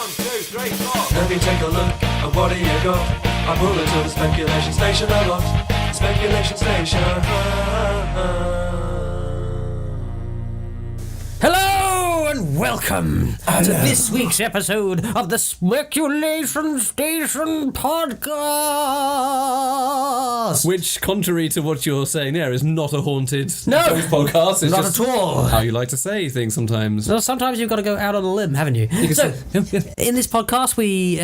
3, 4. Let me take a look at what do you got. I pull into the speculation station a lot. Speculation station. Hello and welcome to this week's episode of the Speculation Station podcast. Which, contrary to what you're saying there, is not a haunted No, podcast. It's not just at all. how you like to say things sometimes. Well, sometimes you've got to go out on a limb, haven't you? So, in this podcast, we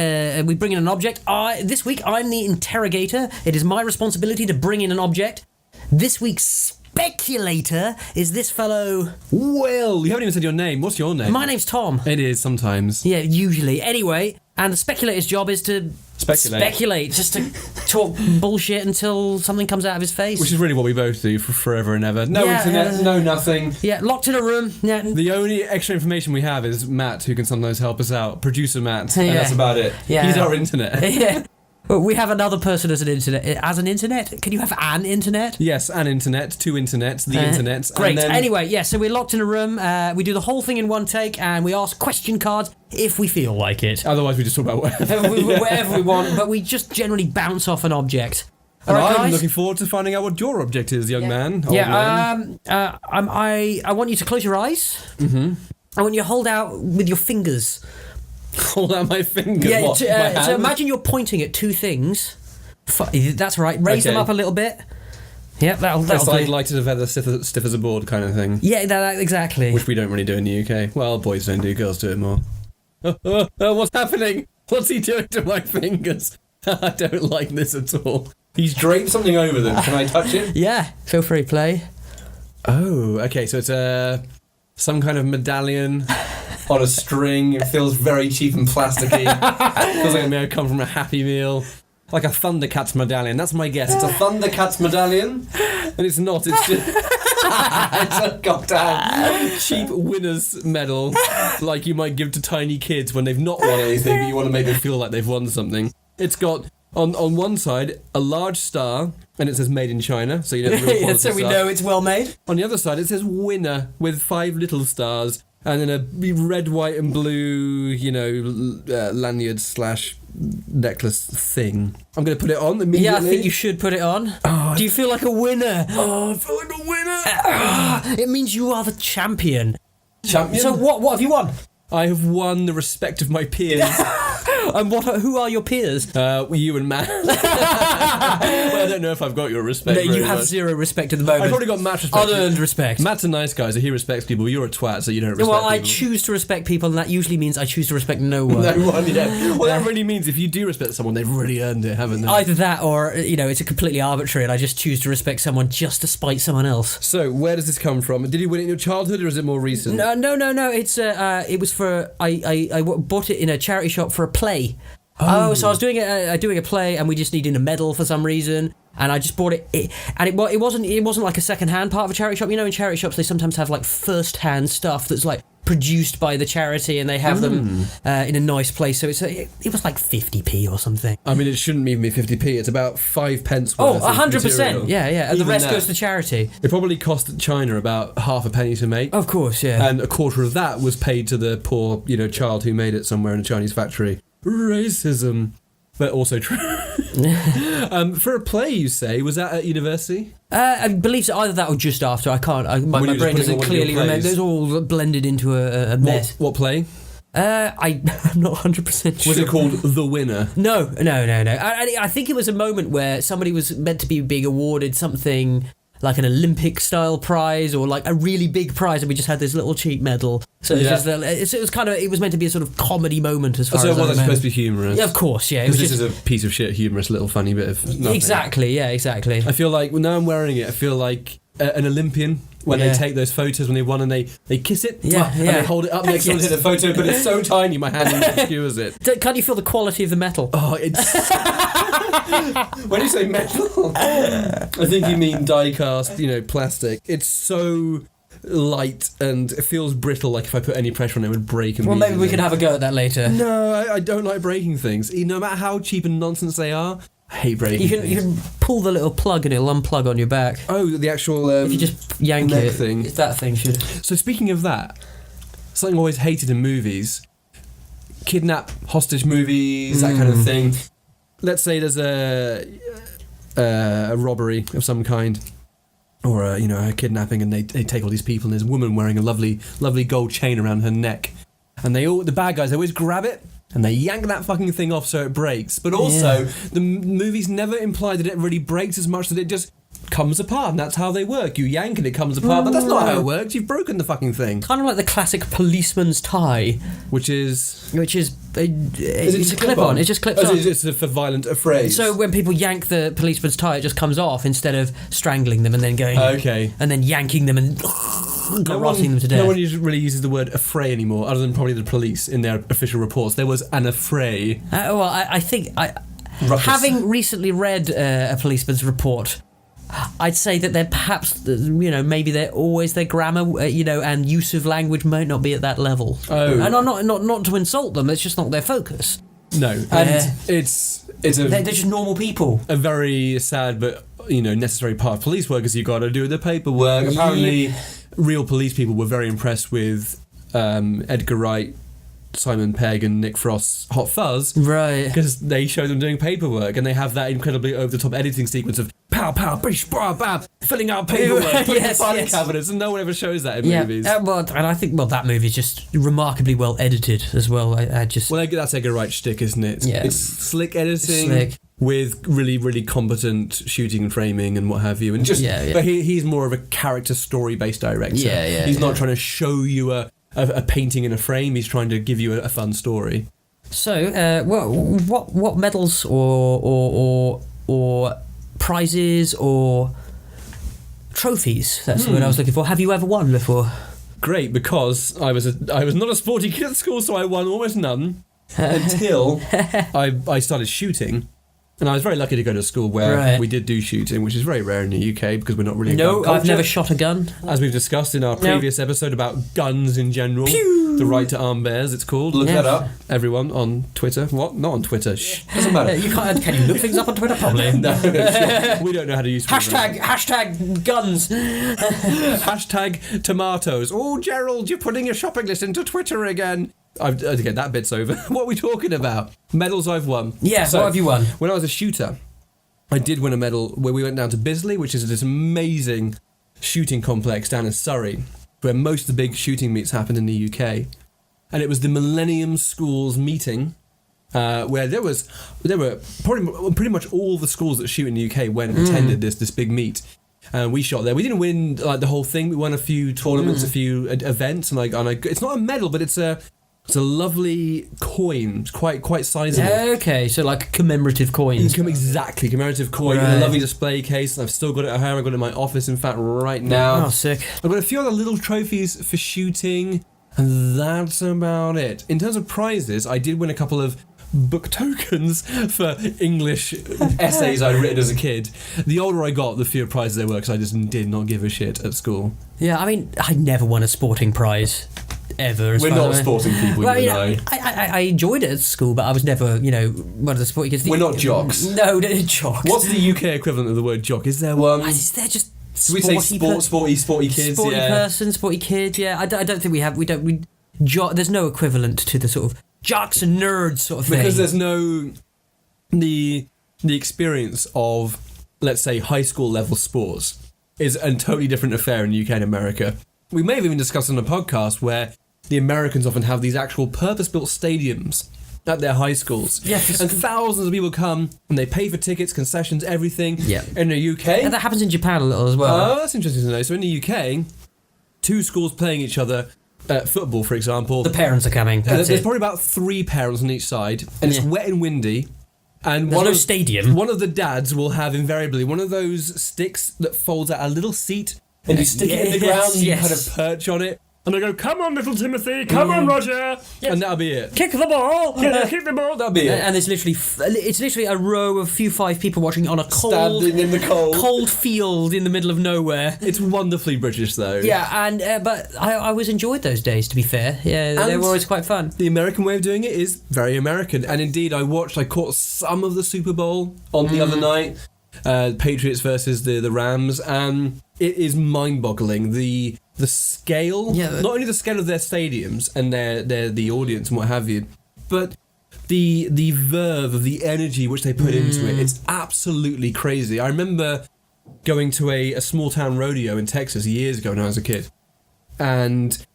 bring in an object. This week, I'm the interrogator. It is my responsibility to bring in an object. This week's speculator is this fellow. Well, you haven't even said your name. What's your name? My name's Tom. It is sometimes. Yeah, usually. Anyway, and the speculator's job is to speculate, just to talk bullshit until something comes out of his face. Which is really what we both do for forever and ever. No internet, no nothing. Yeah, locked in a room. Yeah. The only extra information we have is Matt, who can sometimes help us out. Producer Matt. And that's about it. Yeah. He's our internet. Yeah. Well, we have another person as an internet. As an internet? Can you have an internet? Yes, an internet, two internets, the internet. Great. Anyway, yeah, so we're locked in a room. We do the whole thing in one take, and we ask question cards if we feel like it. Otherwise, we just talk about whatever. Whatever we want, but we just generally bounce off an object. And All right, I'm guys? looking forward to finding out what your object is, young man. Old Man. man. I want you to close your eyes. Mm-hmm. I want you to hold out with your fingers. Hold out my finger. Yeah, what, my so imagine you're pointing at two things. That's right. Raise them up a little bit. Yep, that'll It's like do. light as a feather, stiff as a board kind of thing. Yeah, that exactly. Which we don't really do in the UK. Well, boys don't do, girls do it more. What's happening? What's he doing to my fingers? I don't like this at all. He's draped something over them. Can I touch it? Yeah, feel free, play. Oh, okay, so it's some kind of medallion on a string. It feels very cheap and plasticky. Feels like it may have come from a Happy Meal. Like a Thundercats medallion. That's my guess. It's a Thundercats medallion. And it's not. It's just... it's a goddamn cheap winner's medal. Like you might give to tiny kids when they've not won anything, but you want to make them feel like they've won something. It's got... On one side, a large star, and it says made in China, so you know the real quality So we know it's well made. On the other side, it says winner with 5 little stars, and then a red, white, and blue, lanyard / necklace thing. I'm going to put it on immediately. Yeah, I think you should put it on. Do you feel like a winner? Oh, I feel like a winner. It means you are the champion. Champion? So what have you won? I have won the respect of my peers. And who are your peers? You and Matt. Well, I don't know if I've got your respect. No, you very have much. zero respect at the moment. I've probably got Matt's respect. Unearned respect. Matt's a nice guy, so he respects people. You're a twat, so you don't respect Well, people. I choose to respect people, and that usually means I choose to respect no one. No one, yeah. Well, that really means if you do respect someone, they've really earned it, haven't they? Either that or, it's a completely arbitrary and I just choose to respect someone just to spite someone else. So, where does this come from? Did you win it in your childhood or is it more recent? No. It's it was for I bought it in a charity shop for a play. So I was doing a play and we just needed a medal for some reason. And I just bought it, and it wasn't like a second-hand part of a charity shop. You know, in charity shops they sometimes have like first-hand stuff that's like produced by the charity, and they have them in a nice place. So it was like 50p or something. I mean, it shouldn't even be 50p. It's about 5 pence worth. 100%. Yeah. And the rest goes to charity. It probably cost China about half a penny to make. Of course, yeah. And a quarter of that was paid to the poor, child who made it somewhere in a Chinese factory. Racism. But also true. For a play, you say, was that at university? I believe so. Either that or just after. I can't. My brain doesn't clearly remember. It's all blended into a mess. What play? I'm not 100% sure. Was it called The Winner? No. I think it was a moment where somebody was meant to be being awarded something like an Olympic-style prize or like a really big prize, and we just had this little cheap medal. So it was meant to be a sort of comedy moment as far as I remember. So it wasn't supposed to be humorous? Yeah, of course, yeah. Because this is a piece of shit, humorous little funny bit of nothing. Exactly. I feel like, now I'm wearing it, I feel like an Olympian when they take those photos when they won and they kiss it and they hold it up next to the photo, but it's so tiny my hand obscures it. Can't you feel the quality of the metal? Oh, it's... When you say metal, I think you mean die-cast, plastic. It's so light and it feels brittle, like if I put any pressure on it, it would break immediately. Well, maybe we could have a go at that later. No, I don't like breaking things. No matter how cheap and nonsense they are, I hate breaking things. You can pull the little plug and it'll unplug on your back. Oh, the actual if you just yank it thing. That thing should. So speaking of that, something I always hated in movies, kidnap hostage movies, that kind of thing. Let's say there's a robbery of some kind, or a kidnapping, and they take all these people, and there's a woman wearing a lovely gold chain around her neck, and the bad guys always grab it and they yank that fucking thing off so it breaks. But also, the movies never imply that it really breaks as much, that it just comes apart, and that's how they work. You yank and it comes apart, but that's not how it works. You've broken the fucking thing. Kind of like the classic policeman's tie, which is it's a clip-on. It just clips on. It's for violent affray. So when people yank the policeman's tie, it just comes off instead of strangling them and then going and then yanking them and rotting them to death. No one really uses the word affray anymore, other than probably the police in their official reports. There was an affray. I think having recently read a policeman's report, I'd say that they're perhaps, maybe their grammar, and use of language might not be at that level. Oh. And not to insult them, it's just not their focus. No, and they're just normal people. A very sad but necessary part of police work is you got to do the paperwork. Apparently, real police people were very impressed with Edgar Wright, Simon Pegg and Nick Frost's Hot Fuzz, right? Because they show them doing paperwork, and they have that incredibly over-the-top editing sequence of pow pow bish blah blah, filling out paperwork, putting in filing cabinets, and no one ever shows that in movies. And I think that movie's just remarkably well edited as well. That's Edgar Wright's shtick, isn't it? Yeah. It's slick editing with really, really competent shooting and framing and what have you, and but he's more of a character story-based director. He's not trying to show you a painting in a frame. He's trying to give you a fun story. So, what medals or prizes or trophies? That's the word I was looking for. Have you ever won before? Great, because I was not a sporty kid at school, so I won almost none until I started shooting. And I was very lucky to go to a school where we did do shooting, which is very rare in the UK because we're not really. No, I've never shot a gun. As we've discussed in our previous episode about guns in general. Pew! The Right to Arm Bears, it's called. Look that up. Everyone on Twitter. What? Not on Twitter. Shh. Doesn't matter. Can you look things up on Twitter? Probably. No, sure. We don't know how to use hashtag guns. Hashtag tomatoes. Oh, Gerald, you're putting your shopping list into Twitter again. Okay, that bit's over. What are we talking about? Medals I've won. Yeah, so, what have you won? When I was a shooter, I did win a medal where we went down to Bisley, which is this amazing shooting complex down in Surrey, where most of the big shooting meets happen in the UK. And it was the Millennium Schools meeting, where there were pretty much all the schools that shoot in the UK went and attended this big meet. And we shot there. We didn't win the whole thing. We won a few tournaments, a few events, and it's not a medal, but it's a lovely coin. It's quite sizable. Okay, so like commemorative coins. Exactly, commemorative coin in a lovely display case. And I've still got it at home. I've got it in my office, in fact, right now. Oh, sick. I've got a few other little trophies for shooting, and that's about it. In terms of prizes, I did win a couple of book tokens for English essays I'd written as a kid. The older I got, the fewer prizes there were, because I just did not give a shit at school. Yeah, I mean, I never won a sporting prize. Ever. We're not sporting people, I enjoyed it at school, but I was never, one of the sporty kids. We're not jocks. No, they're jocks. What's the UK equivalent of the word jock? Is there one? Is there just do we say sporty kids? Sporty person, sporty kid, yeah. I don't think we have, there's no equivalent to the sort of jocks and nerds sort of thing. Because there's no, the experience of, let's say, high school level sports is a totally different affair in the UK and America. We may have even discussed on a podcast where the Americans often have these actual purpose-built stadiums at their high schools. Yes. And thousands of people come and they pay for tickets, concessions, everything. Yeah. In the UK. And that happens in Japan a little as well. Oh, that's interesting to know. So in the UK, two schools playing each other, football, for example. The parents are coming. There's probably about 3 parents on each side, and it's wet and windy. And there's no stadium. One of the dads will have invariably one of those sticks that folds out a little seat, and you stick it in the ground and you kind of perch on it. And I go, come on, little Timothy, come on, Roger. Yes. And that'll be it. Kick the ball. Kick the ball. That'll be it. And there's literally a row of 5 people watching on a standing in the cold field in the middle of nowhere. It's wonderfully British, though. Yeah, and but I always enjoyed those days, to be fair. Yeah, they were always quite fun. The American way of doing it is very American. And indeed, I caught some of the Super Bowl on the other night. Patriots versus the Rams, and it is mind-boggling. The scale, not only the scale of their stadiums and the audience and what have you, but the verve of the energy which they put into it, it's absolutely crazy. I remember going to a small town rodeo in Texas years ago when I was a kid, and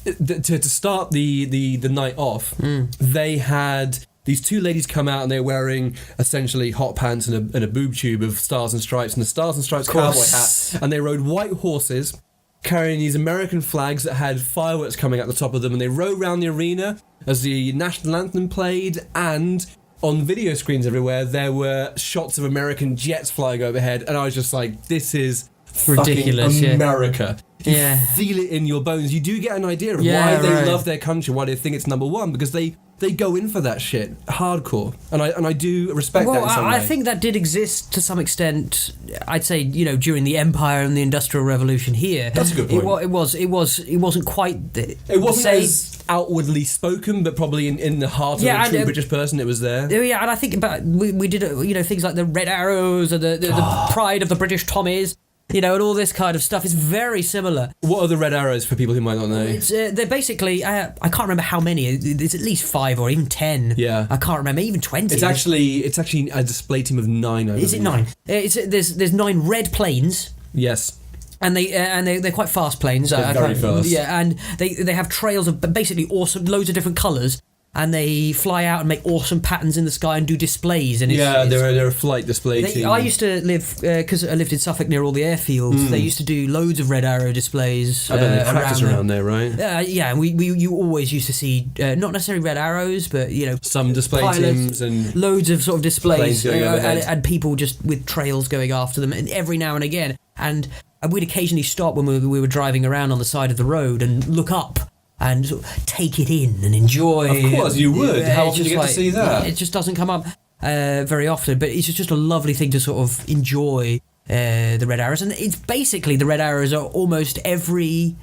to start the night off, they had these two ladies come out and they're wearing essentially hot pants and a boob tube of Stars and Stripes and the Stars and Stripes cowboy hat, and they rode white horses carrying these American flags that had fireworks coming out the top of them, and they rode around the arena as the national anthem played, and on video screens everywhere there were shots of American jets flying overhead, and I was just like, this is ridiculous, fucking America. Yeah. You feel it in your bones. You do get an idea of why they love their country, why they think it's number one, because they go in for that shit hardcore, and I do respect that in some way. I think that did exist to some extent. I'd say, during the Empire and the Industrial Revolution here. That's a good point. It wasn't quite. It wasn't as outwardly spoken, but probably in the heart of a true British person, it was there. Yeah, and I think about we did things like the Red Arrows or the pride of the British Tommies. And all this kind of stuff is very similar. What are the Red Arrows for people who might not know? They're basically, I can't remember how many. There's at least 5 or even 10. Yeah. I can't remember, even 20. It's actually a display team of 9. Is it 9? There's 9 red planes. Yes. And they're quite fast planes. They're very fast. Yeah, and they have trails of basically awesome, loads of different colours. And they fly out and make awesome patterns in the sky and do displays. And they're a flight display team. I used to live, because I lived in Suffolk near all the airfields, they used to do loads of Red Arrow displays. I bet they practice around there, right? Yeah, and you always used to see, not necessarily Red Arrows, but, some display pilots, teams and loads of sort of displays, and people just with trails going after them, and every now and again. And we'd occasionally stop when we were driving around on the side of the road and look up and sort of take it in and enjoy. Of course, you would. How often do you get to see that? It just doesn't come up very often, but it's just a lovely thing to sort of enjoy the Red Arrows. And it's basically the Red Arrows are almost every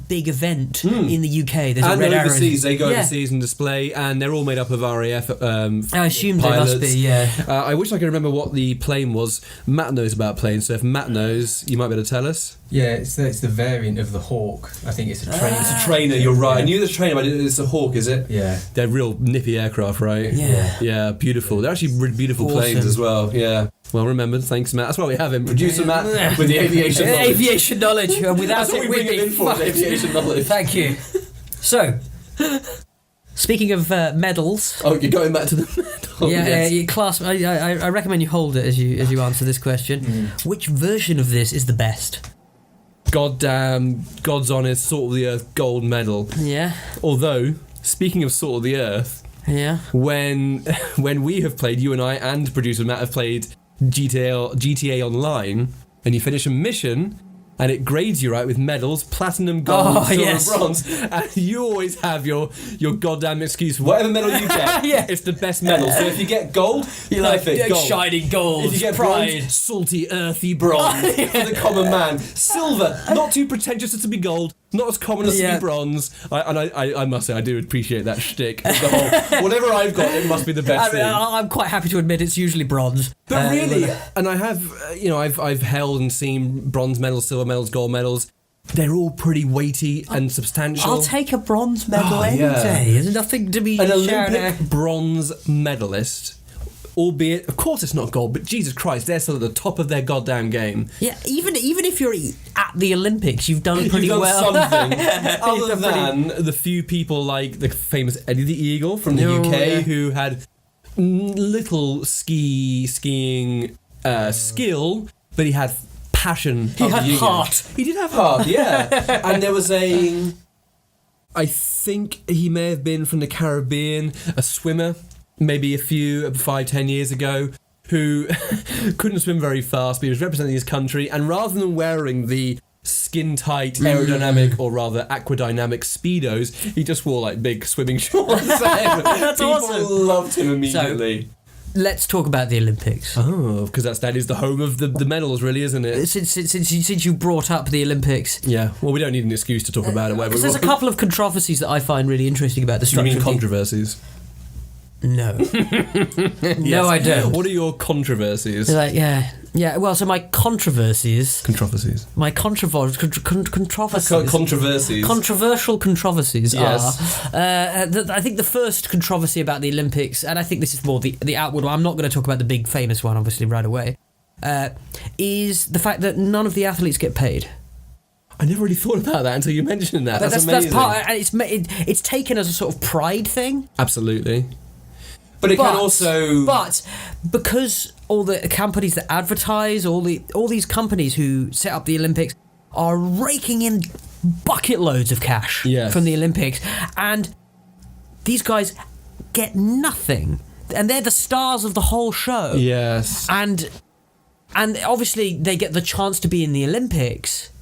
big event in the UK. There's and a Red overseas, Arrow. they go overseas and display, and they're all made up of RAF I assume pilots. they must be, yeah. I wish I could remember what the plane was. Matt knows about planes, so if Matt knows, you might be able to tell us. Yeah, it's the variant of the Hawk. I think it's a trainer. It's a trainer, you're right. I knew the trainer, but it's a Hawk, is it? Yeah. They're real nippy aircraft, right? Yeah. Yeah, beautiful. They're actually really beautiful Awesome. planes as well, yeah. Well remembered, thanks Matt. That's why we have him, producer Matt, with the aviation knowledge. Aviation knowledge, and without That's what we bring him in for, aviation knowledge. Thank you. So, speaking of medals. Oh, you're going back to the medal. Yeah, yes. I recommend you hold it as you answer this question. Which version of this is the best? Goddamn, God's honest, Salt of the Earth gold medal. Yeah. Although, speaking of Salt of the Earth, yeah, when we have played, you and I and producer Matt have played GTA Online, and you finish a mission, and it grades you right with medals, platinum, gold, silver, bronze, and you always have your goddamn excuse for whatever medal you get. Yeah. It's the best medal. So if you get gold, you're perfect, like gold. Shining gold. If you get pride, bronze, salty, earthy bronze for the common man. Silver, not too pretentious as to be gold, not as common as to be bronze. I must say, I do appreciate that shtick. The whole, whatever I've got, it must be the best thing. I'm quite happy to admit it's usually bronze. But really, and I have, I've held and seen bronze medals, silver medals, gold medals. They're all pretty weighty and substantial. I'll take a bronze medal any day. There's nothing to be an shared. Olympic bronze medalist, albeit, of course it's not gold, but Jesus Christ, they're still at the top of their goddamn game. Yeah, even if you're at the Olympics, you've done pretty You've done well. something. Other than the few people like the famous Eddie the Eagle from the UK who had little skiing skill, but he had passion. He had heart. He did have heart, yeah. And there was I think he may have been from the Caribbean, a swimmer, maybe 5-10 years ago, who couldn't swim very fast, but he was representing his country, and rather than wearing the skin-tight, aerodynamic, or rather aquadynamic Speedos, he just wore like big swimming shorts. That's People awesome. loved him immediately. Let's talk about the Olympics. Oh, because that is the home of the medals, really, isn't it? Since you brought up the Olympics. Yeah, well, we don't need an excuse to talk about it. Because there's a couple of controversies that I find really interesting about the You structure. mean controversies? No. No, I don't. What are your controversies? They're like, yeah. Well, so my controversies. Controversies. My controversies. Controversies. Controversial controversies Yes. are. I think the first controversy about the Olympics, and I think this is more the outward one. I'm not going to talk about the big famous one, obviously, right away. Is the fact that none of the athletes get paid. I never really thought about that until you mentioned that. But That's amazing. That's part, and it's taken as a sort of pride thing. Absolutely. But it can also. But because all the companies that advertise, all these companies who set up the Olympics are raking in bucket loads of cash from the Olympics, and these guys get nothing, and they're the stars of the whole show. Yes. And obviously they get the chance to be in the Olympics,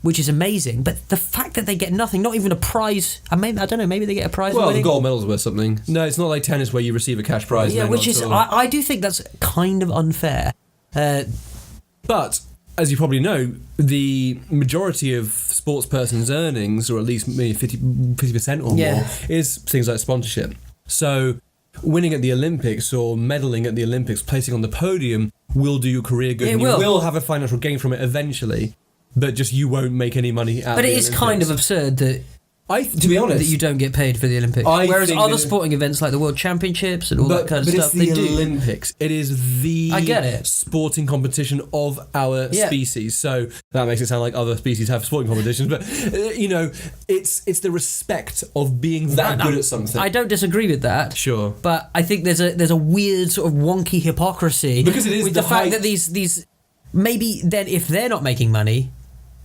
which is amazing, but the fact that they get nothing, not even a prize, I don't know, maybe they get a prize. Well, the gold medal's worth something. No, it's not like tennis where you receive a cash prize. Yeah, no, which is, I do think that's kind of unfair. But, as you probably know, the majority of sports persons' earnings, or at least maybe 50% or more, is things like sponsorship. So, winning at the Olympics or medaling at the Olympics, placing on the podium, will do your career good. You will have a financial gain from it eventually. But just you won't make any money out of it. But it is kind of absurd that, to be honest, that you don't get paid for the Olympics. Whereas other sporting events like the World Championships and all that kind of stuff, they do. But it's the Olympics. It is the I get it. sporting competition of our species. So that makes it sound like other species have sporting competitions. But, it's the respect of being that good at something. I don't disagree with that. Sure. But I think there's a weird sort of wonky hypocrisy. Because it is with the fact that these maybe then if they're not making money,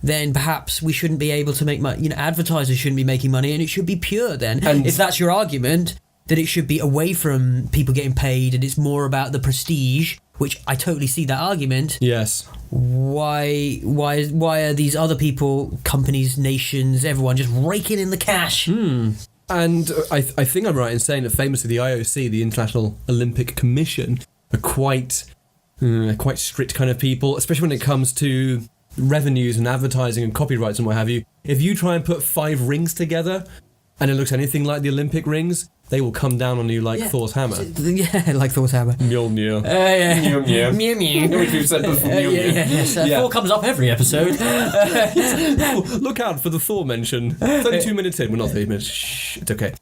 then perhaps we shouldn't be able to make money. Advertisers shouldn't be making money, and it should be pure then. And if that's your argument, that it should be away from people getting paid and it's more about the prestige, which I totally see that argument. Yes. Why are these other people, companies, nations, everyone just raking in the cash? And I think I'm right in saying that famously the IOC, the International Olympic Commission, are quite strict kind of people, especially when it comes to revenues and advertising and copyrights and what have you. If you try and put 5 rings together and it looks anything like the Olympic rings, they will come down on you like Thor's hammer. Yeah, like Thor's hammer. Mjolnir. Mjolnir. Mjolnir. Which we've said before. Mjolnir. Thor comes up every episode. Look out for the Thor mention. 32 minutes in. We're not 30 minutes. Shh, it's okay.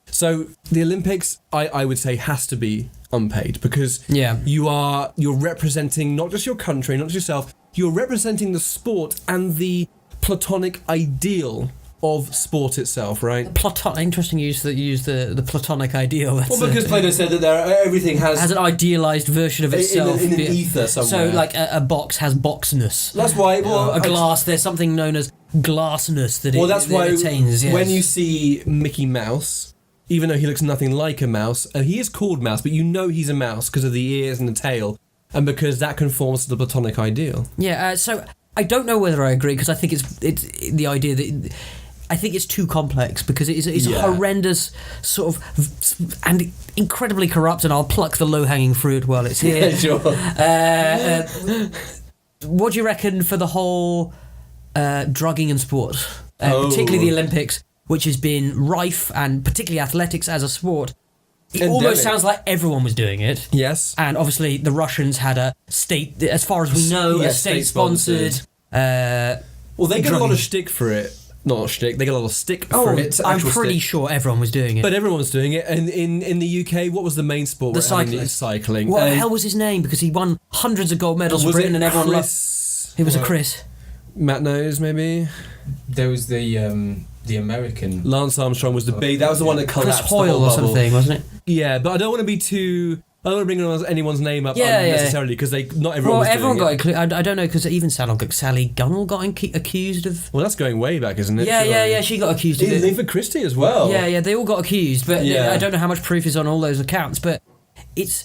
So the Olympics, I would say, has to be unpaid because you're representing not just your country, not just yourself, you're representing the sport and the platonic ideal of sport itself, right? Interesting use the platonic ideal. Well, because Plato said that everything has an idealized version of itself in an ether somewhere. So, like a box has boxness. That's why. A glass, there's something known as glassness that it attains. Yes. When you see Mickey Mouse, even though he looks nothing like a mouse, and he is called Mouse, but you know he's a mouse because of the ears and the tail, and because that conforms to the platonic ideal. Yeah. So I don't know whether I agree because I think it's the idea that. I think it's too complex because it's a horrendous sort of and incredibly corrupt, and I'll pluck the low-hanging fruit while it's here. Sure. What do you reckon for the whole drugging in sport, particularly the Olympics, which has been rife, and particularly athletics as a sport? It almost sounds like everyone was doing it. Yes. And obviously the Russians had a state, as far as we know, a state-sponsored... well, they get a lot of shtick for it. Not shtick, they get a lot of stick for it. I'm pretty sure everyone was doing it. But everyone was doing it. And in the UK, what was the main sport? The cycling. Cycling. What the hell was his name? Because he won hundreds of gold medals for Britain and everyone loved... It was a Chris. Matt knows, maybe? There was the American... Lance Armstrong was the big... That was the one that collapsed. Chris Hoyle or something, wasn't it? Yeah, but I don't want to be too... I don't want to bring anyone's name up unnecessarily because not everyone was everyone doing got I don't know, because even Sally Gunnell got accused of... Well, that's going way back, isn't it? Yeah, she got accused of it. Even Christie as well. Yeah, they all got accused, but I don't know how much proof is on all those accounts, but it's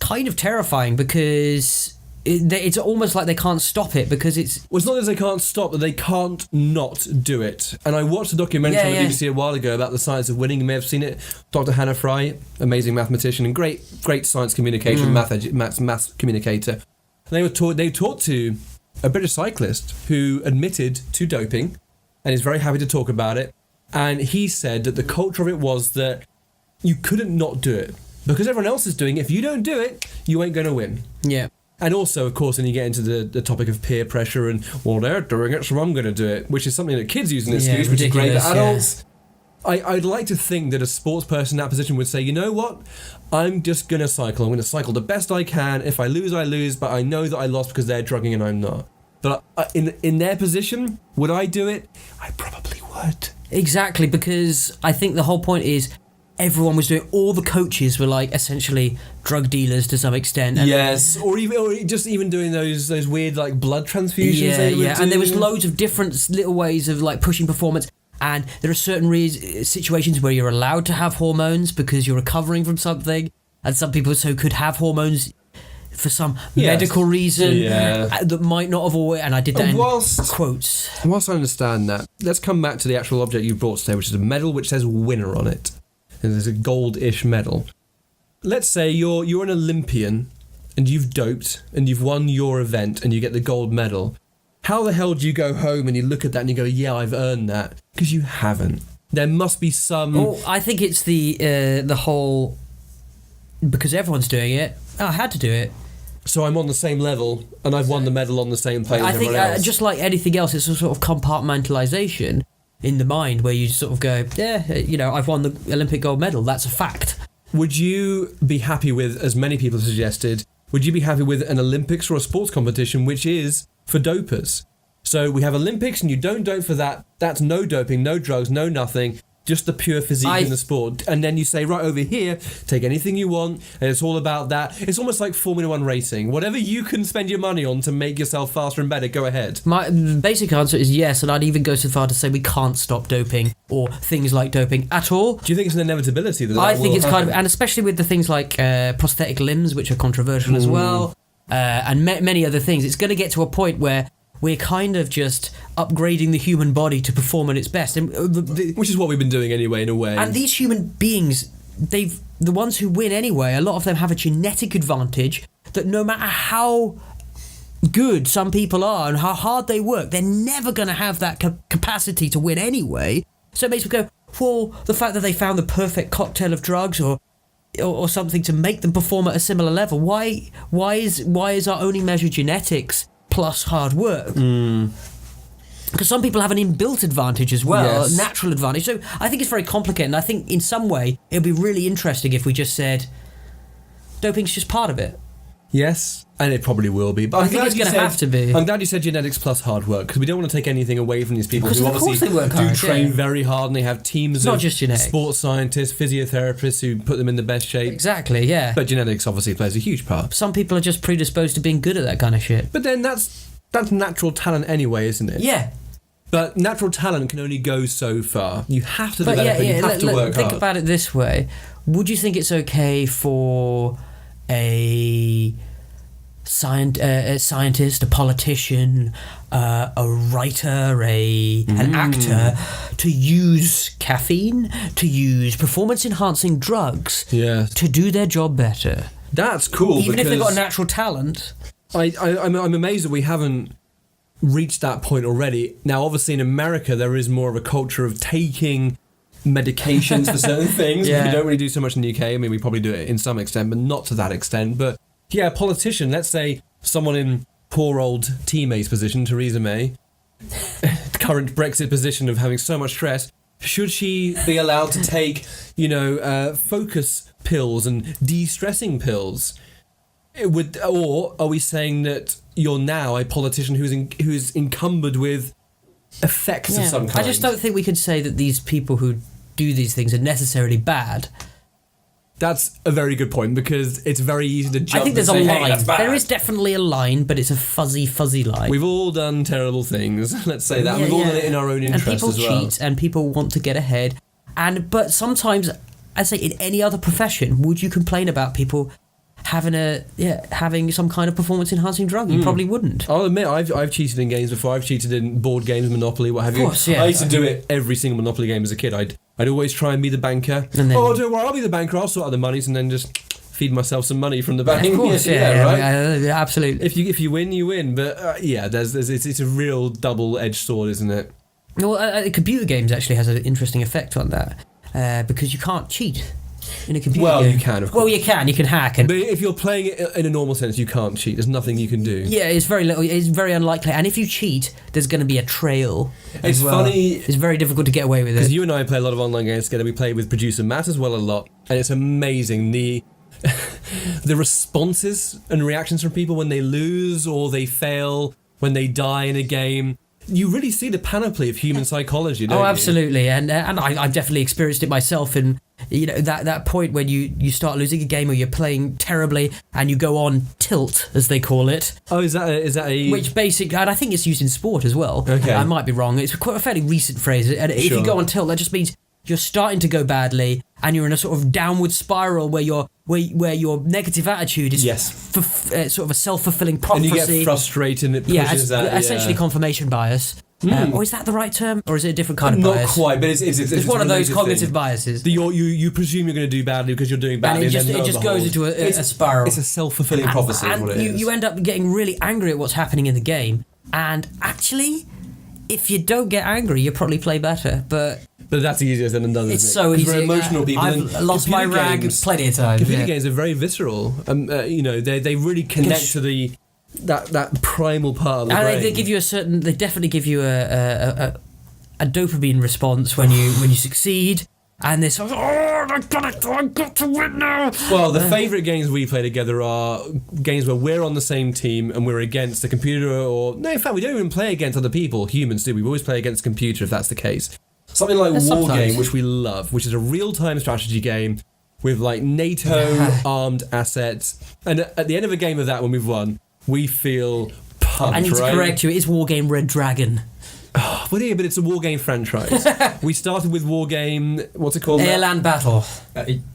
kind of terrifying because... It's almost like they can't stop it because it's... Well, it's not that they can't stop, but they can't not do it. And I watched a documentary on the BBC a while ago about the science of winning. You may have seen it. Dr. Hannah Fry, amazing mathematician and great science communicator, maths communicator. And they talked to a British cyclist who admitted to doping and is very happy to talk about it. And he said that the culture of it was that you couldn't not do it because everyone else is doing it. If you don't do it, you ain't going to win. Yeah. And also, of course, when you get into the topic of peer pressure and, well, they're doing it, so I'm going to do it, which is something that kids use as an excuse, which is great. But adults, I'd like to think that a sports person in that position would say, you know what, I'm just going to cycle. I'm going to cycle the best I can. If I lose, I lose, but I know that I lost because they're drugging and I'm not. But in their position, would I do it? I probably would. Exactly, because I think the whole point is everyone was doing. All the coaches were like essentially drug dealers to some extent. And yes, or just even doing those weird like blood transfusions. Yeah. And there was loads of different little ways of like pushing performance. And there are certain situations where you're allowed to have hormones because you're recovering from something, and some people could have hormones for some medical reason that might not have always. And I did that in quotes. Whilst I understand that, let's come back to the actual object you brought today, which is a medal which says winner on it. And there's a gold-ish medal. Let's say you're an Olympian and you've doped and you've won your event and you get the gold medal. How the hell do you go home and you look at that and you go, yeah, I've earned that? Because you haven't. There must be some... Oh, I think it's the whole... Because everyone's doing it, I had to do it. So I'm on the same level and I've won the medal on the same plane as everyone else. Just like anything else, it's a sort of compartmentalisation in the mind where you sort of go, I've won the Olympic gold medal. That's a fact. Would you be happy with, as many people have suggested, would you be happy with an Olympics or a sports competition which is for dopers? So we have Olympics and you don't dope for that. That's no doping, no drugs, no nothing. Just the pure physique in the sport. And then you say, right over here, take anything you want, and it's all about that. It's almost like Formula 1 racing. Whatever you can spend your money on to make yourself faster and better, go ahead. My basic answer is yes, and I'd even go so far to say we can't stop doping or things like doping at all. Do you think it's an inevitability that I think it's kind of, and especially with the things like prosthetic limbs, which are controversial as well, and many other things, it's going to get to a point where we're kind of just upgrading the human body to perform at its best, and which is what we've been doing anyway, in a way. And these human beings, the ones who win anyway, a lot of them have a genetic advantage that no matter how good some people are and how hard they work, they're never going to have that capacity to win anyway. So it makes me go, well, the fact that they found the perfect cocktail of drugs or something to make them perform at a similar level, why is our only measure genetics plus hard work? Because some people have an inbuilt advantage as well, a natural advantage. So I think it's very complicated, and I think in some way it would be really interesting if we just said doping's just part of it. Yes, and it probably will be. But I think it's going to have to be. I'm glad you said genetics plus hard work, because we don't want to take anything away from these people who obviously train very hard, and they have teams of sports scientists, physiotherapists who put them in the best shape. Exactly, yeah. But genetics obviously plays a huge part. Some people are just predisposed to being good at that kind of shit. But then that's natural talent anyway, isn't it? Yeah. But natural talent can only go so far. You have to develop it, you have to work hard. Think about it this way. Would you think it's okay for a scientist, a politician, a writer, an actor to use caffeine, to use performance-enhancing drugs to do their job better? That's cool. Even if they've got a natural talent. I'm amazed that we haven't reached that point already. Now, obviously, in America, there is more of a culture of taking medications for certain things. We don't really do so much in the UK. I mean, we probably do it in some extent, but not to that extent. But yeah, a politician, let's say someone in poor old Team May's position, Theresa May, current Brexit position of having so much stress, should she be allowed to take, focus pills and de-stressing pills? Or are we saying that you're now a politician who's encumbered with effects of some kind? I just don't think we could say that these people who do these things are necessarily bad. That's a very good point, because it's very easy to jump. I think there's and say, a line. Hey, that's bad. There is definitely a line, but it's a fuzzy line. We've all done terrible things. Let's say that. We've all done it in our own interest as well. And people cheat, and people want to get ahead. But sometimes, I'd say in any other profession, would you complain about people having some kind of performance-enhancing drug? You probably wouldn't. I'll admit, I've cheated in games before. I've cheated in board games, Monopoly, what have you. Of course, yeah. I used to do it every single Monopoly game as a kid. I'd always try and be the banker. Don't worry, I'll be the banker. I'll sort out the monies and then just feed myself some money from the bank. Of course, right? Absolutely. If you win, you win. But it's a real double-edged sword, isn't it? Well, computer games actually has an interesting effect on that, because you can't cheat. in a computer Well, game. you can, of course. Well, you can hack. But if you're playing it in a normal sense, you can't cheat. There's nothing you can do. Yeah, it's very unlikely. And if you cheat, there's going to be a trail. It's funny. It's very difficult to get away with it. Because you and I play a lot of online games together. We play with producer Matt as well a lot, and it's amazing the responses and reactions from people when they lose or they fail, when they die in a game. You really see the panoply of human psychology, don't you? Oh, absolutely, and I've definitely experienced it myself. And that point when you start losing a game or you're playing terribly and you go on tilt, as they call it. Oh, is that a Which basically, and I think it's used in sport as well. Okay. I might be wrong. It's quite a fairly recent phrase. And if Sure. you go on tilt, that just means you're starting to go badly and you're in a sort of downward spiral where your negative attitude is Yes. sort of a self-fulfilling and prophecy. you get frustrated and it pushes Yeah, it's that. essentially confirmation bias. Or is that the right term? Or is it a different kind of Not bias? quite, but it's It's one of those related cognitive thing. biases. You presume you're going to do badly because you're doing badly, And it then lo and just behold, goes into a spiral. It's a self-fulfilling prophecy, is and what it is. you end up getting really angry at what's happening in the game. And actually, if you don't get angry, you probably play better. But that's easier than done. it's isn't it? so 'Cause easy. We're emotional people. I've and lost my computer rag games- plenty of times. Computer yeah. games are very visceral. They really connect to that primal part of the brain. And they give you they definitely give you a dopamine response when you succeed. And this, oh, I've got to win now. Well, the favourite games we play together are games where we're on the same team and we're against the computer, in fact, we don't even play against other people, humans do. We always play against the computer if that's the case. Something like War Sometimes. Game, which we love, which is a real-time strategy game with like NATO armed assets. And at the end of a game of that, when we've won, we feel pumped, I need to right? correct you. It's War Game Red Dragon. Well, yeah, but it's a war game franchise. We started with war game. What's it called? Airland Battle.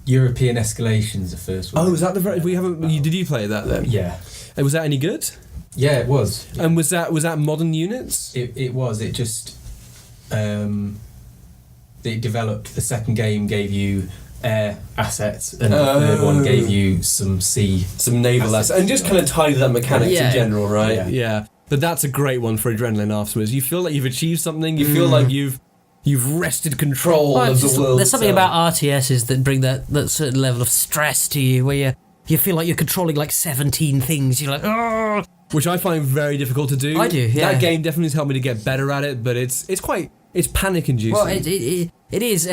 European Escalation's the first one. Oh, was that the? We haven't. Did you play that then? Yeah. And was that any good? Yeah, it was. And was that modern units? It was. It just it developed. The second game gave you air assets, and the third one gave you some sea, some naval assets, and just kind of tidied up mechanics in general, right? Yeah. But that's a great one for adrenaline afterwards. You feel like you've achieved something. You feel like you've wrested control of the world. There's something about RTSs that bring that certain level of stress to you, where you feel like you're controlling like 17 things. You're like, oh. Which I find very difficult to do. I do, yeah. That game definitely has helped me to get better at it, but it's panic inducing. Well, it is.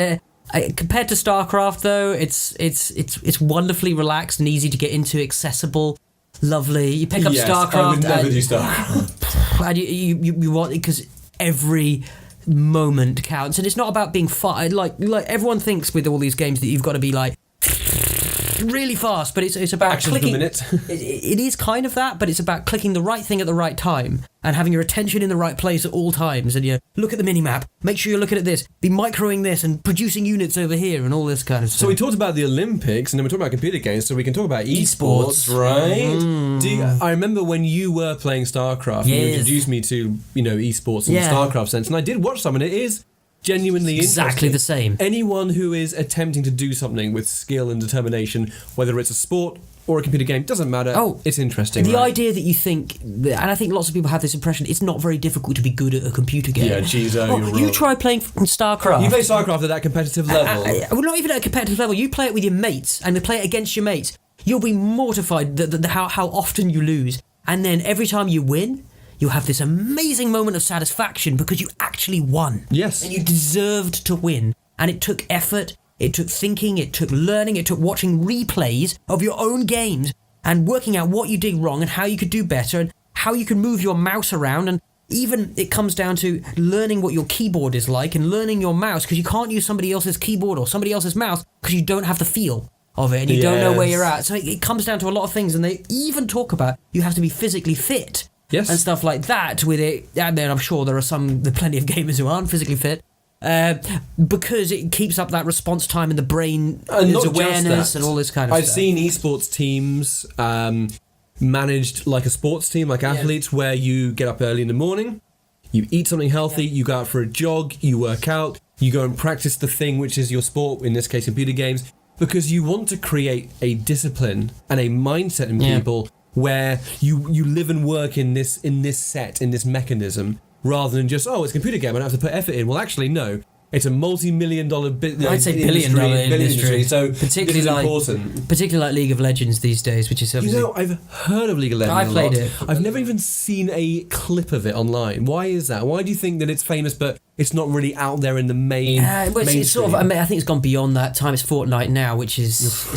Compared to StarCraft, though, it's wonderfly relaxed and easy to get into, accessible, lovely. You pick up StarCraft. I would never do StarCraft. And you want it because every moment counts, and it's not about being fast. Like everyone thinks with all these games that you've got to be like really fast, but it's about Actions per clicking. minute. It is kind of that, but it's about clicking the right thing at the right time and having your attention in the right place at all times. And you look at the minimap, make sure you're looking at this, be microing this and producing units over here and all this kind of stuff. So we talked about the Olympics, and then we're talking about computer games, so we can talk about esports, right? I remember when you were playing StarCraft, and you Yes. introduced me to esports in the StarCraft sense, and I did watch some, and it is genuinely exactly interesting. the same. Anyone who is attempting to do something with skill and determination, whether it's a sport or a computer game, doesn't matter. Oh, it's interesting. The right? idea that you think, and I think lots of people have this impression, it's not very difficult to be good at a computer game. Yeah, geez, you're you wrong. try playing StarCraft. You play StarCraft at that competitive level. Well, not even at a competitive level. You play it with your mates and play it against your mates. You'll be mortified how often you lose. And then every time you win, you have this amazing moment of satisfaction because you actually won. Yes. And you deserved to win. And it took effort, it took thinking, it took learning, it took watching replays of your own games and working out what you did wrong and how you could do better and how you can move your mouse around. And even it comes down to learning what your keyboard is like and learning your mouse, because you can't use somebody else's keyboard or somebody else's mouse because you don't have the feel of it and you don't know where you're at. So it comes down to a lot of things, and they even talk about you have to be physically fit. Yes. And stuff like that with it. And then I'm sure there are plenty of gamers who aren't physically fit. Because it keeps up that response time in the brain, And there's not just awareness that. and all this kind of I've stuff. seen esports teams managed like a sports team, like athletes, where you get up early in the morning, you eat something healthy, you go out for a jog, you work out, you go and practice the thing which is your sport, in this case computer games, because you want to create a discipline and a mindset in people where you live and work in this mechanism, rather than just, it's a computer game, I don't have to put effort in. Well, actually, no. It's a multi-million-dollar I'd say billion-dollar industry. So particularly this is like important. particularly like League of Legends these days, which is obviously. I've heard of League of Legends. I've played it. I've never even seen a clip of it online. Why is that? Why do you think that it's famous, but it's not really out there in the main? It's sort of. I mean, I think it's gone beyond that time. It's Fortnite now, which is.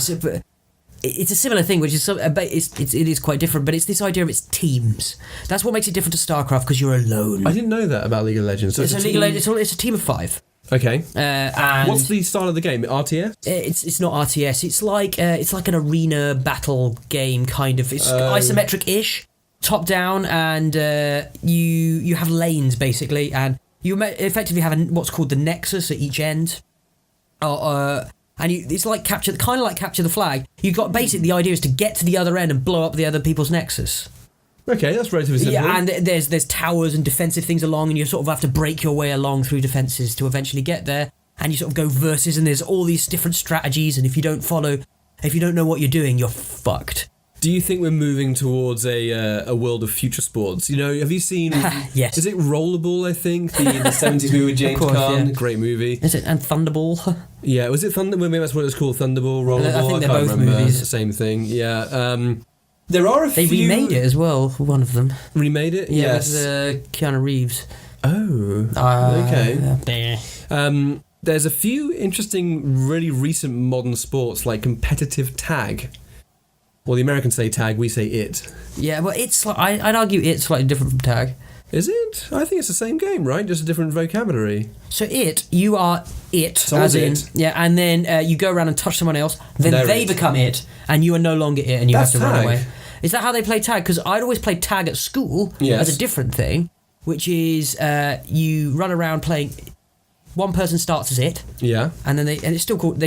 It's a similar thing, which is it is quite different, but it's this idea of it's teams. That's what makes it different to StarCraft because you're alone. I didn't know that about League of Legends. So it's a League of Legends. It's a team of 5. Okay. And what's the style of the game? RTS? It's not RTS. It's like an arena battle game kind of. It's isometric-ish, top down, and you have lanes basically, and you effectively have what's called the nexus at each end. It's like capture the flag. You've got basically the idea is to get to the other end and blow up the other people's nexus. Okay, that's relatively simple. Yeah, and there's towers and defensive things along, and you sort of have to break your way along through defenses to eventually get there. And you sort of go versus, and there's all these different strategies. And if you don't know what you're doing, you're fucked. Do you think we're moving towards a world of future sports? You know, have you seen? Yes. Is it Rollerball? I think the 70s movie with James Caan, yeah. Great movie. Is it? And Thunderball. Yeah, was it Thunder? Maybe that's what it's called. Thunderball, Rollerball. I think they're can't both remember. movies. Same thing. Yeah. There are a few. They remade it as well. One of them. Remade it. Yeah, Yes. with Keanu Reeves. Oh. Okay. There's a few interesting, really recent modern sports like competitive tag. Well, the Americans say tag, we say it. Yeah, but it's I'd argue it's slightly different from tag. Is it? I think it's the same game, right? Just a different vocabulary. So you are it, Someone's as in, it. yeah, and then you go around and touch someone else, then They're they it. become it, and you are no longer it, and you That's have to run tag. away. Is that how they play tag? Because I'd always play tag at school Yes. as a different thing, which is you run around playing. One person starts as it, Yeah. and then they still called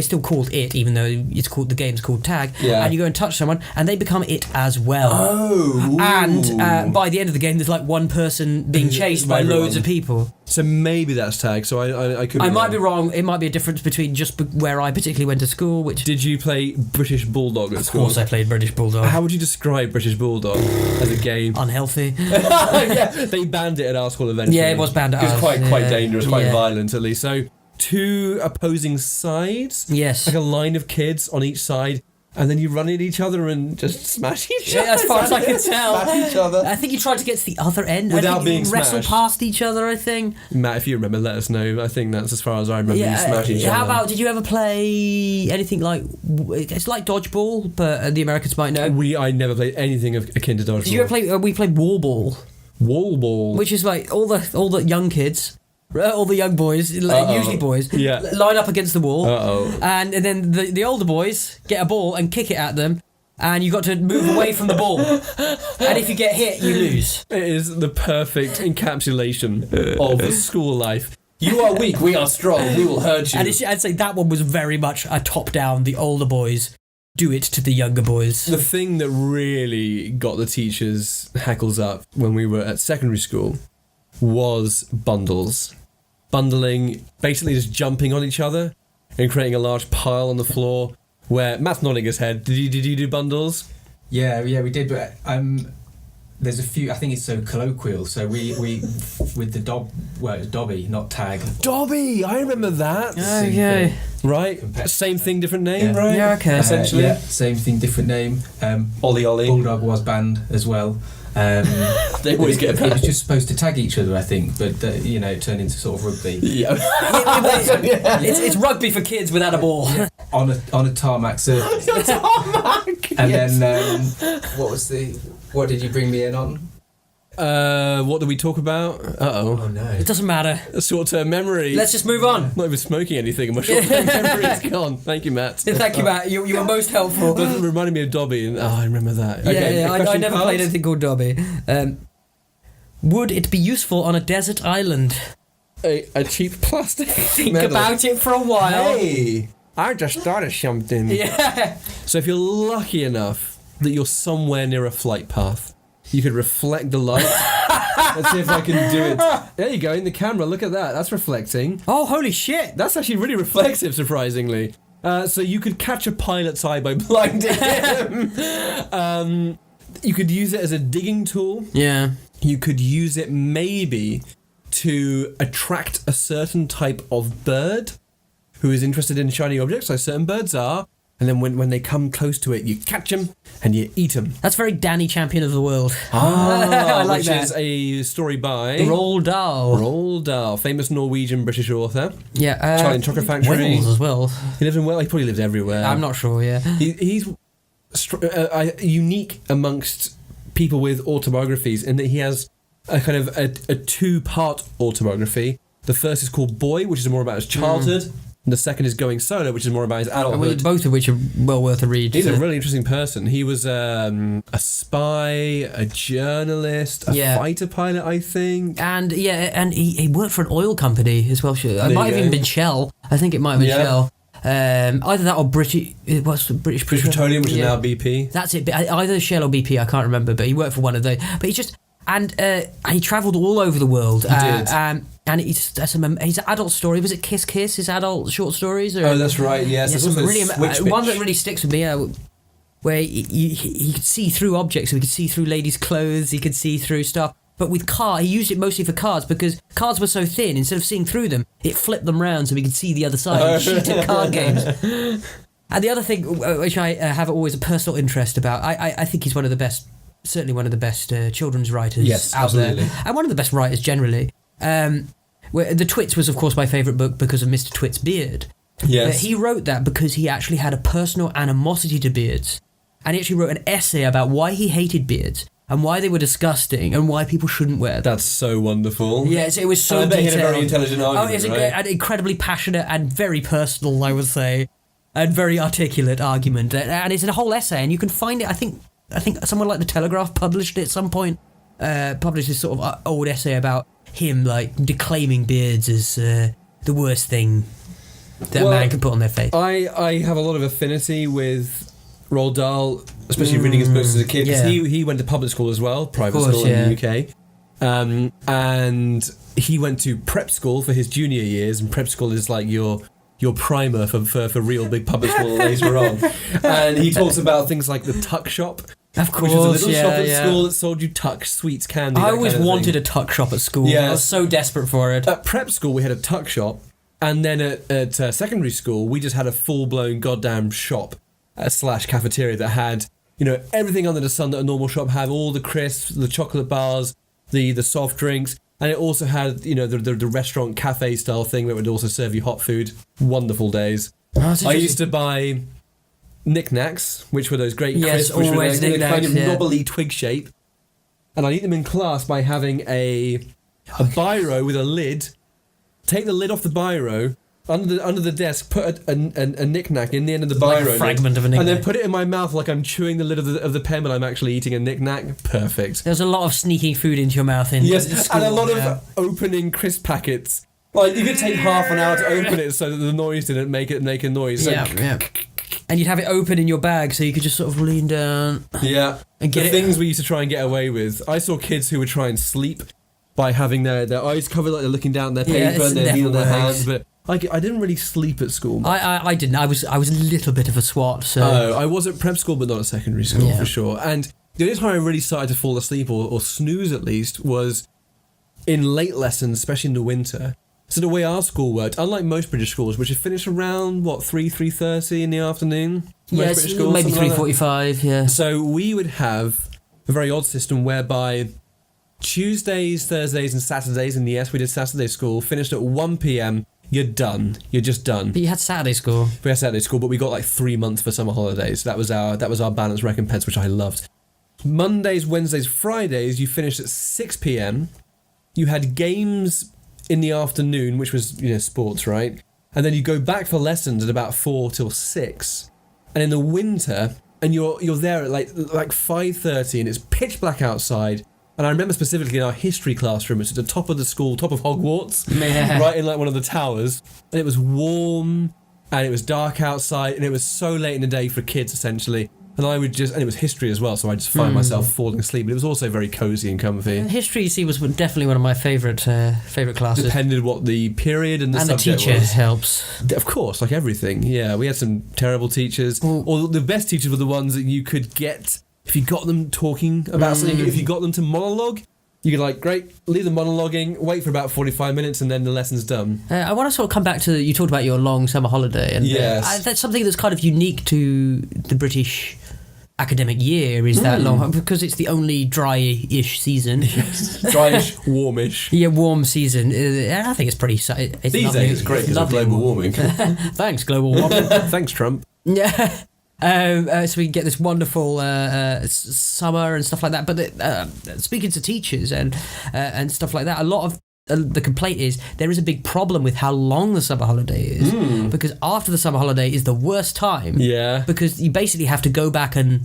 it, even though the game's called tag. Yeah. And you go and touch someone, and they become it as well. Oh. And by the end of the game, there's like one person being chased by Everyone. loads of people. So maybe that's tag. So I could. I might be wrong. It might be a difference between just where I particularly went to school, which. Did you play British Bulldog at school? Of course, I played British Bulldog. How would you describe British Bulldog as a game? Unhealthy. Yeah, they banned it at our school eventually. Yeah, it was banned at It was ours, quite yeah. dangerous, quite Yeah. violent at least. So 2 opposing sides. Yes. Like a line of kids on each side. And then you run at each other and just smash each other. Yeah, as far as I can tell. Smash each other. I think you tried to get to the other end. Without I think being you wrestle smashed. past each other, I think. Matt, if you remember, let us know. I think that's as far as I remember. You smash each How other. about, did you ever play anything like, it's like dodgeball, but the Americans might know. I never played anything akin to dodgeball. Did you ever play, we played wall ball, Wall ball? which is like all the young kids, all the young boys, usually boys, Yeah. line up against the wall. Uh-oh. And then the older boys get a ball and kick it at them, and you've got to move away from the ball. And if you get hit, you lose. It is the perfect encapsulation of school life. You are weak, we are strong, we will hurt you. And I'd say that one was very much a top-down, the older boys do it to the younger boys. The thing that really got the teachers' hackles up when we were at secondary school was bundles. Bundling, basically just jumping on each other and creating a large pile on the floor where Matt's nodding his head. Did you do bundles? Yeah, we did. But there's a few. I think it's so colloquial. So we with the Dobby, not tag. Dobby, I remember that. Okay. Right, same thing, different name, Yeah. right? Yeah, okay. Essentially. Yeah, same thing, different name. Ollie Ollie. Bulldog was banned as well. They always get It was banned. just supposed to tag each other, I think, but it turned into sort of rugby Yeah. It's rugby for kids without a ball. on a tarmac surface. And then what did you bring me in on? What do we talk about? Uh-oh. no. It doesn't matter. Short-term memory. Let's just move on. I'm not even smoking anything and my short-term memory is gone. Thank you, Matt. Thank you, Matt. You were most helpful. It reminded me of Dobby and I remember that. Yeah, I question never cards? played anything called Dobby. Would it be useful on a desert island? A cheap plastic Think medal. about it for a while. Hey, I just thought of something. Yeah. So if you're lucky enough that you're somewhere near a flight path, you could reflect the light. Let's see if I can do it. There you go, in the camera, look at that. That's reflecting. Oh, holy shit. That's actually really reflective, surprisingly. So you could catch a pilot's eye by blinding him. You could use it as a digging tool. Yeah. You could use it maybe to attract a certain type of bird who is interested in shiny objects, like certain birds are. And then when they come close to it, you catch them and you eat them. That's very Danny Champion of the World. I like which that. is a story by Roald Dahl. Roald Dahl, famous Norwegian British author. Yeah, Charlie and Chocolate Factory. Wales as well. He lives in Wales. He probably lives everywhere. I'm not sure. Yeah, He's unique amongst people with autobiographies in that he has a kind of a two-part autobiography. The first is called Boy, which is more about his childhood. And the second is Going Solo, which is more about his adulthood. Both of which are well worth a read. He's a really interesting person. He was a spy, a journalist, a fighter pilot, I think. And he worked for an oil company as well. It might have even been Shell. I think it might have been Shell. Either that or British. What's the British Petroleum, which is now BP. That's it. Either Shell or BP. I can't remember, but he worked for one of those. But he just he travelled all over the world. He did. And his adult story, was it Kiss Kiss, his adult short stories? Oh, that's right, yes. Yeah, one that really sticks with me, where he could see through objects, so he could see through ladies' clothes, he could see through stuff. But with he used it mostly for cards, because cards were so thin, instead of seeing through them, it flipped them round so he could see the other side and cheated card games. And the other thing, which I have always a personal interest about, I think he's certainly one of the best children's writers out there. And one of the best writers generally. The Twits was, of course, my favourite book because of Mr. Twit's beard. Yes. He wrote that because he actually had a personal animosity to beards. And he actually wrote an essay about why he hated beards and why they were disgusting and why people shouldn't wear them. That's so wonderful. Yes, it was so and I bet detailed. he had a very intelligent argument, it's right? an incredibly passionate and very personal, I would say, and very articulate argument. And it's in a whole essay, and you can find it, I think someone like The Telegraph published it at some point, published this sort of old essay about him like declaiming beards as the worst thing that a man can put on their face. I have a lot of affinity with Roald Dahl, especially reading his books as a kid, because he went to public school as well, private school in the UK. And he went to prep school for his junior years, and prep school is like your primer for real big public school later on. And he talks about things like the tuck shop. Of course, which was a little shop at school that sold you tuck, sweets, candy. I always wanted a tuck shop at school. Yeah. I was so desperate for it. At prep school, we had a tuck shop, and then at secondary school, we just had a full-blown goddamn shop / cafeteria that had, everything under the sun that a normal shop had, all the crisps, the chocolate bars, the soft drinks, and it also had, the restaurant cafe style thing that would also serve you hot food. Wonderful days. I used to buy knickknacks, which were those great crisps, which were in a kind of knobbly twig shape, and I'd eat them in class by having a biro with a lid. Take the lid off the biro under the desk, put a knickknack in the end of the biro, like a fragment of a knickknack, and then put it in my mouth like I'm chewing the lid of the pen, but I'm actually eating a knickknack. Perfect. There's a lot of sneaking food into your mouth in school, and a lot of opening crisp packets. Like you could take half an hour to open it so that the noise didn't make a noise. So and you'd have it open in your bag so you could just sort of lean down. Yeah. And get things we used to try and get away with. I saw kids who would try and sleep by having their eyes covered, like they're looking down at their paper and their knee on their hands. But I didn't really sleep at school. I didn't. I was a little bit of a swat. So I was at prep school, but not at secondary school for sure. And the only time I really started to fall asleep or snooze at least was in late lessons, especially in the winter. So the way our school worked, unlike most British schools, which is finished around 3:30 in the afternoon. Yes, British schools, maybe 3:45. Yeah. So we would have a very odd system whereby Tuesdays, Thursdays, and Saturdays, and yes, we did Saturday school, finished at 1 p.m. You're done. You're just done. But you had Saturday school. We had Saturday school, but we got like 3 months for summer holidays. That was our balanced recompense, which I loved. Mondays, Wednesdays, Fridays, you finished at 6 p.m. You had games in the afternoon, which was sports, right? And then you go back for lessons at about 4 till 6. And in the winter, and you're there at like 5:30, and it's pitch black outside. And I remember specifically in our history classroom, it's at the top of the school, top of Hogwarts, right in like one of the towers. And it was warm, and it was dark outside, and it was so late in the day for kids, essentially. And and it was history as well, so I just find myself falling asleep. But it was also very cosy and comfy. History, you see, was definitely one of my favourite classes. Depended what the period and the subject was. And the teacher helps. Of course, like everything. Yeah, we had some terrible teachers. Or the best teachers were the ones that you could get if you got them talking about something, if you got them to monologue. You could like, great, leave the monologuing, wait for about 45 minutes, and then the lesson's done. I want to sort of come back to, you talked about your long summer holiday, and Yes. that's something that's kind of unique to the British academic year, is that long, because it's the only dry-ish season. Dryish, warmish. Yeah, warm season. I think it's pretty. It's These lovely. days it's great because of lovely. global warming. Thanks, global warming. Thanks, Trump. Yeah. So we get this wonderful summer and stuff like that. But speaking to teachers and stuff like that, a lot of the complaint is there is a big problem with how long the summer holiday is, because after the summer holiday is the worst time. Yeah. Because you basically have to go back and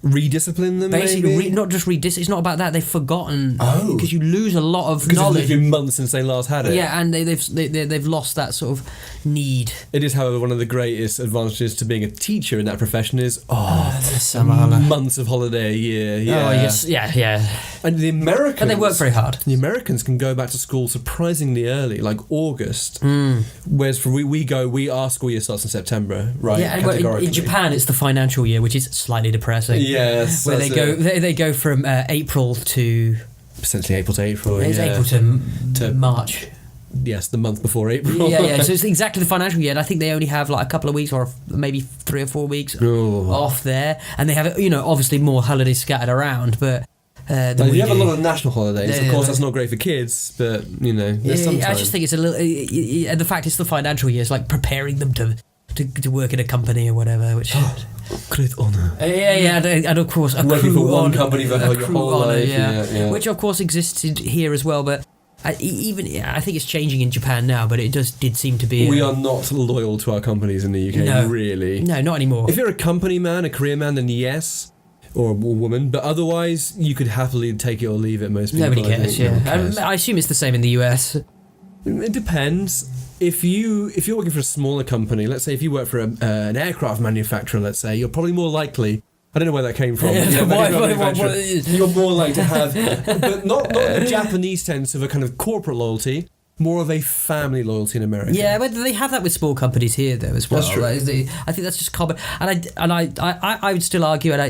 Rediscipline them, basically maybe? not just it's not about that, they've forgotten, Oh. because you lose a lot of Because knowledge. it's been months since they last had it. Yeah, and they've lost that sort of need. It is, however, one of the greatest advantages to being a teacher in that profession is The summer holiday. months of holiday a year. Yeah. Oh yes, yeah. And the Americans, But they work very hard. The Americans can go back to school surprisingly early, like August. Hmm. Whereas for our school year starts in September, right? Yeah, and well, categorically. in Japan it's the financial year, which is slightly depressing. Yes, where that's they go from April to essentially April to April. it's yeah. April to March. Yes, the month before April. Yeah. So it's exactly the financial year, and I think they only have like a couple of weeks, or maybe 3 or 4 weeks Oh. off there, and they have obviously more holidays scattered around, but. Than Like, we you have a do. lot of national holidays. Yeah, Of course, yeah. that's not great for kids, but there's Yeah, some time. I just think it's a little. And the fact it's the financial year is like preparing them to work in a company or whatever, which. Great honour. Yeah, and of course, Working for one honour- company for your accrue whole honour, life, yeah. which of course existed here as well. But I think it's changing in Japan now. But it did seem to be. We are not loyal to our companies in the UK, No. really. No, not anymore. If you're a company man, a career man, then yes, or a woman. But otherwise, you could happily take it or leave it. Most people, Nobody I cares. think. No Yeah, one cares. I assume it's the same in the US. It depends. If you're working for a smaller company, let's say if you work for an aircraft manufacturer, let's say, you're probably more likely. I don't know where that came from. Yeah, but why- aircraft why- manufacturer, why- you're more likely to have, but not the Japanese sense of a kind of corporate loyalty, more of a family loyalty in America. Yeah, but they have that with small companies here though as well. That's true. Like, I think that's just common. And I would still argue. And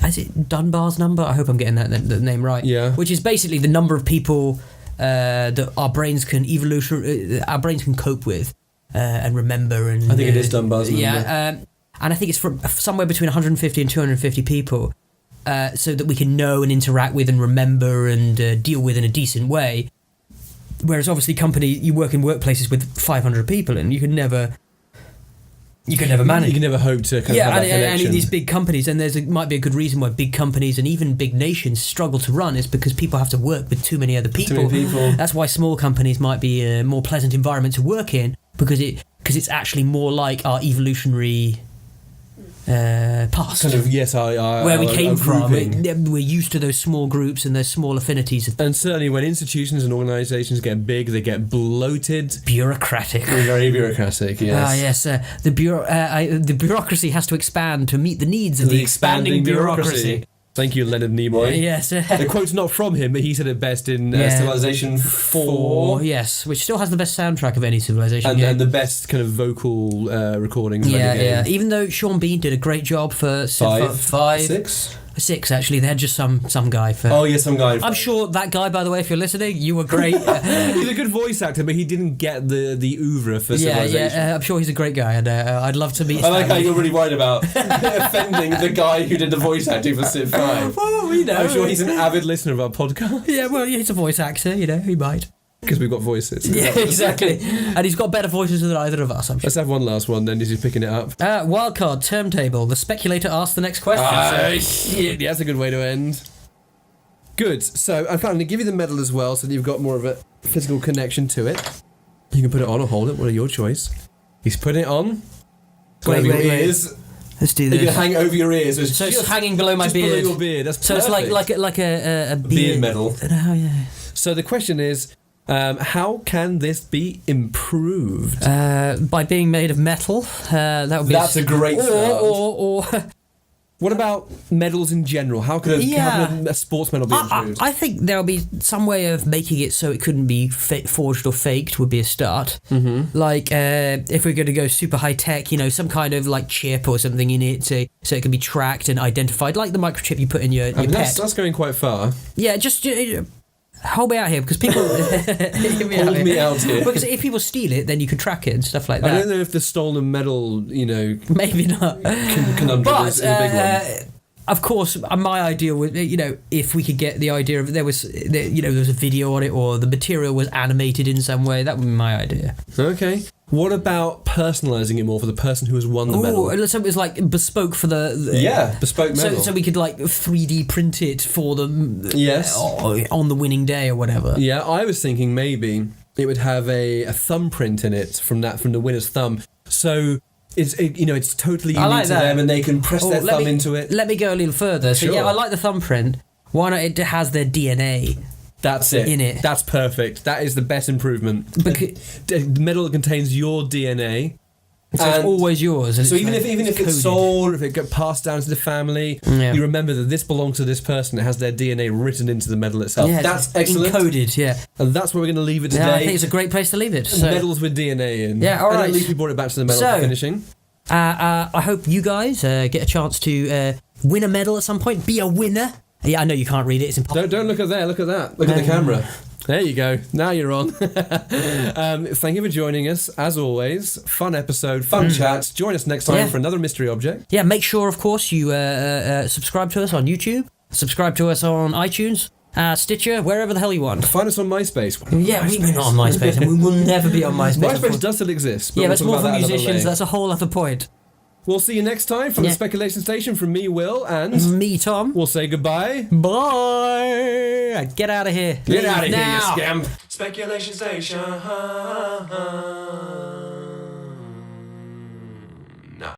is it Dunbar's number? I hope I'm getting the name right. Yeah. Which is basically the number of people that our brains can cope with and remember. And I think it is Dunbar's number. Yeah. And I think it's from somewhere between 150 and 250 people, so that we can know and interact with and remember and deal with in a decent way. Whereas obviously you work in workplaces with 500 people and you can never manage. You can never hope to kind of have that and connection. in these big companies, and might be a good reason why big companies and even big nations struggle to run, is because people have to work with too many other people. many people. That's why small companies might be a more pleasant environment to work in, because it's actually more like our evolutionary past. Kind of, yes, where we came from. grouping. We're used to those small groups and those small affinities. And certainly when institutions and organisations get big, they get bloated. Bureaucratic. Very bureaucratic, yes. Yes. The bureaucracy has to expand to meet the needs of the expanding bureaucracy. Thank you, Leonard Nimoy. Yes. The quote's not from him, but he said it best in Yeah. Civilization 4. Yes, which still has the best soundtrack of any civilization. And the best kind of vocal recordings of yeah, any game. yeah. Even though Sean Bean did a great job for five, 6? 6 actually. They had just some guy for. Oh, yeah, some guy. I'm sure that guy, by the way, if you're listening, you were great. He's a good voice actor, but he didn't get the oeuvre for Civilization. I'm sure he's a great guy, and I'd love to meet. I like how you're really worried about offending the guy who did the voice acting for Civ 5. Well, you know. I'm sure he's an avid listener of our podcast Yeah, well, he's a voice actor. He might. because we've got voices. Yeah, exactly. And he's got better voices than either of us, I'm sure. Let's have one last one then, as you're picking it up. Wildcard, term table. The speculator asks the next question. Shit, yeah, that's a good way to end. Good. So I'm going to give you the medal as well, so that you've got more of a physical connection to it. You can put it on or hold it, whatever your choice. He's putting it on. Wait, Over wait, your wait. ears. Let's do You this. can hang it over your ears. So it's hanging below my just beard. below your beard. That's So it's perfect. like a beard medal. Oh yeah. So the question is, how can this be improved? By being made of metal. That would be. That's a great start. Or What about medals in general? How could a sports medal be improved? I think there'll be some way of making it so it couldn't be forged or faked. Would be a start. Mm-hmm. Like if we're going to go super high tech, some kind of like chip or something in it, so it can be tracked and identified, like the microchip you put in your pet. That's going quite far. Yeah, just hold me out here because people Hold me out here. Because if people steal it, then you can track it and stuff like I that. don't know if the stolen medal, Maybe not. conundrum But is a big one. of course, my idea was, if we could get the idea of there was a video on it or the material was animated in some way, that would be my idea. Okay. What about personalising it more for the person who has won the medal? Oh, so it was like bespoke for the bespoke medal. So we could like 3D print it for them. Yes. On the winning day or whatever. Yeah, I was thinking maybe it would have a thumbprint in it from the winner's thumb. So it's totally unique like to that. them, and they can press their thumb into it. Let me go a little further. So Sure. yeah, I like the thumbprint. Why not? It has their DNA. That's it. In it. That's perfect. That is the best improvement. The medal that contains your DNA. So it's always yours. And So even if it's coded. sold, or if it got passed down to the family, Yeah. you remember that this belongs to this person. It has their DNA written into the medal itself. Yeah, That's it's excellent. encoded. Yeah. And that's where we're going to leave it today. Yeah, I think it's a great place to leave it. So, Medals with DNA in. Yeah, all And right. at least we brought it back to the medal for finishing. I hope you guys get a chance to win a medal at some point. Be a winner. Yeah, I know you can't read it. It's impossible. Don't look at there. Look at that. Look at the camera. There you go. Now you're on. Thank you for joining us. As always, fun episode, fun chats. Join us next time Yeah. for another mystery object. Yeah, make sure, of course, you subscribe to us on YouTube. Subscribe to us on iTunes, Stitcher, wherever the hell you want. Find us on MySpace. Yeah, we're not on MySpace, and we will never be on MySpace. MySpace does still exist. Yeah, we'll that's talk more about for that another musicians. day. That's a whole other point. We'll see you next time from the Speculation Station. From me, Will, and Me, Tom. we'll say goodbye. Bye. Get out of here. Get out of here, you now. scamp. Speculation Station.